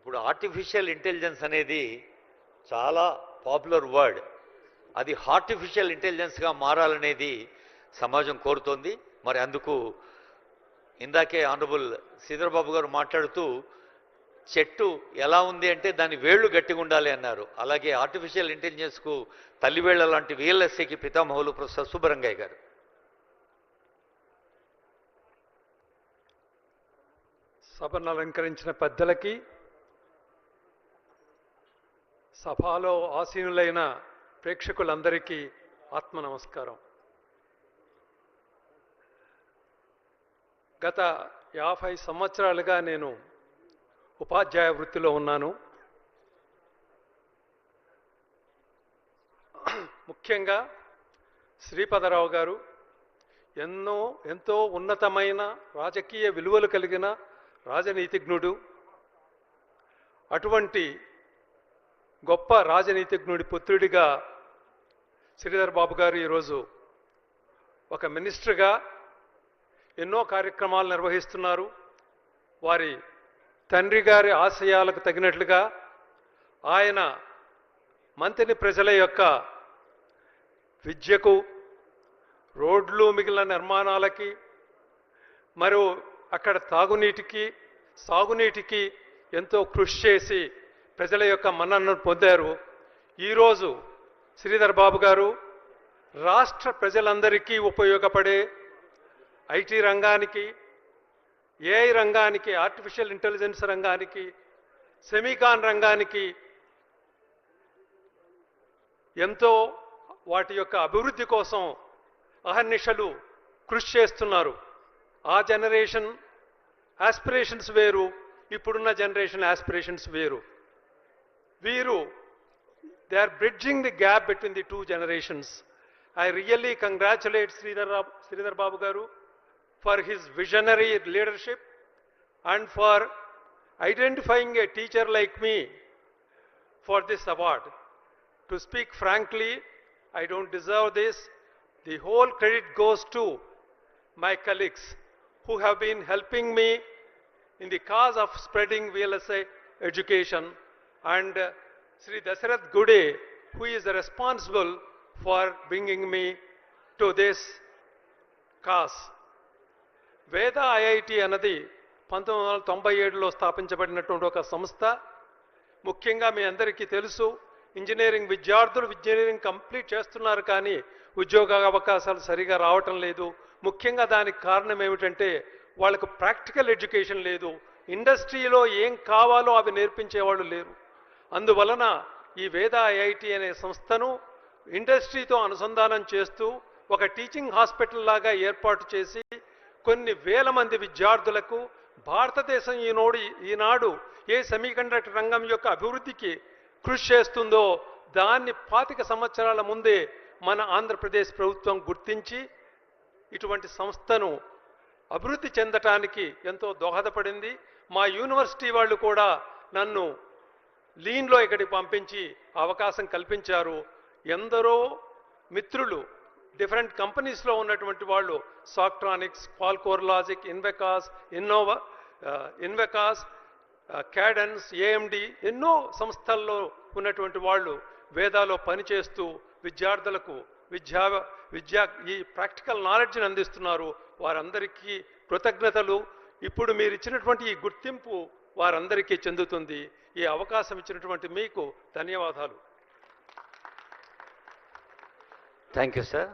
ఇప్పుడు artificial intelligence అనేది చాలా పాపులర్ వర్డ్. అది ఆర్టిఫిషియల్ ఇంటెలిజెన్స్గా మారాలనేది సమాజం కోరుతోంది. మరి అందుకు ఇందాకే ఆనరబుల్ శ్రీధర్ బాబు గారు మాట్లాడుతూ చెట్టు ఎలా ఉంది అంటే దాని వేళ్ళు గట్టిగా ఉండాలి అన్నారు. అలాగే ఆర్టిఫిషియల్ ఇంటెలిజెన్స్కు తల్లివేళ్ల లాంటి VLSIకి పితామహులు ప్రొఫెసర్ సుబ్బరంగయ్య గారు. సభను అలంకరించిన పెద్దలకి, సభలో ఆసీనులైన ప్రేక్షకులందరికీ ఆత్మ నమస్కారం. గత 50 సంవత్సరాలుగా నేను ఉపాధ్యాయ వృత్తిలో ఉన్నాను. ముఖ్యంగా శ్రీపదరావు గారు ఎంతో ఉన్నతమైన రాజకీయ విలువలు కలిగిన రాజనీతిజ్ఞుడు. అటువంటి గొప్ప రాజనీతిజ్ఞుడి పుత్రుడిగా శ్రీధర్ బాబు గారు ఈరోజు ఒక మినిస్టర్గా ఎన్నో కార్యక్రమాలు నిర్వహిస్తున్నారు. వారి తండ్రి గారి ఆశయాలకు తగినట్లుగా ఆయన మంత్రిని ప్రజల యొక్క విద్యకు, రోడ్లు, మిగిలిన నిర్మాణాలకి, మరియు అక్కడ తాగునీటికి, సాగునీటికి ఎంతో కృషి చేసి ప్రజల యొక్క మన్ననను పొందారు. ఈరోజు శ్రీధర్ బాబు గారు రాష్ట్ర ప్రజలందరికీ ఉపయోగపడే ఐటీ రంగానికి, AI రంగానికి, ఆర్టిఫిషియల్ ఇంటెలిజెన్స్ రంగానికి, సెమీకాన్ రంగానికి ఎంతో వాటి యొక్క అభివృద్ధి కోసం అహర్నిశలు కృషి చేస్తున్నారు. ఆ జనరేషన్ ఆస్పిరేషన్స్ వేరు, ఇప్పుడున్న జనరేషన్ ఆస్పిరేషన్స్ వేరు. వీరు they are bridging the gap between the 2 generations. I really congratulate Sridhar Babu garu for his visionary leadership and for identifying a teacher like me for this award. To speak frankly, I don't deserve this. The whole credit goes to my colleagues who have been helping me in the cause of spreading VLSI education, and Sri Dasarath Gude, who is responsible for bringing me to this cause. వేద IIT అన్నది 1997లో స్థాపించబడినటువంటి ఒక సంస్థ. ముఖ్యంగా మీ అందరికీ తెలుసు, engineering విద్యార్థులు engineering complete చేస్తున్నారు, కానీ ఉద్యోగ అవకాశాలు సరిగా రావటం లేదు. ముఖ్యంగా దానికి కారణం ఏమిటంటే వాళ్ళకు ప్రాక్టికల్ ఎడ్యుకేషన్ లేదు. ఇండస్ట్రీలో ఏం కావాలో అవి నేర్పించేవాళ్ళు లేరు. అందువలన ఈ వేద IIT అనే సంస్థను ఇండస్ట్రీతో అనుసంధానం చేస్తూ ఒక టీచింగ్ హాస్పిటల్ లాగా ఏర్పాటు చేసి కొన్ని వేల మంది విద్యార్థులకు భారతదేశం ఈనాడు ఏ సెమీకండక్టర్ రంగం యొక్క అభివృద్ధికి కృషి చేస్తుందో దాన్ని 25 సంవత్సరాల ముందే మన ఆంధ్రప్రదేశ్ ప్రభుత్వం గుర్తించి ఇటువంటి సంస్థను అభివృద్ధి చెందటానికి ఎంతో దోహదపడింది. మా యూనివర్సిటీ వాళ్ళు కూడా నన్ను లీన్లో ఇక్కడికి పంపించి అవకాశం కల్పించారు. ఎందరో మిత్రులు డిఫరెంట్ కంపెనీస్లో ఉన్నటువంటి వాళ్ళు, సాక్ట్రానిక్స్, పాల్కోర్ లాజిక్, ఇన్వెకాస్, క్యాడెన్స్, AMD ఎన్నో సంస్థల్లో ఉన్నటువంటి వాళ్ళు వేదాలో పనిచేస్తూ విద్యార్థులకు ఈ ప్రాక్టికల్ నాలెడ్జ్ని అందిస్తున్నారు. వారందరికీ కృతజ్ఞతలు. ఇప్పుడు మీరు ఇచ్చినటువంటి ఈ గుర్తింపు వారందరికీ చెందుతుంది. ఈ అవకాశం ఇచ్చినటువంటి మీకు ధన్యవాదాలు. Thank you sir.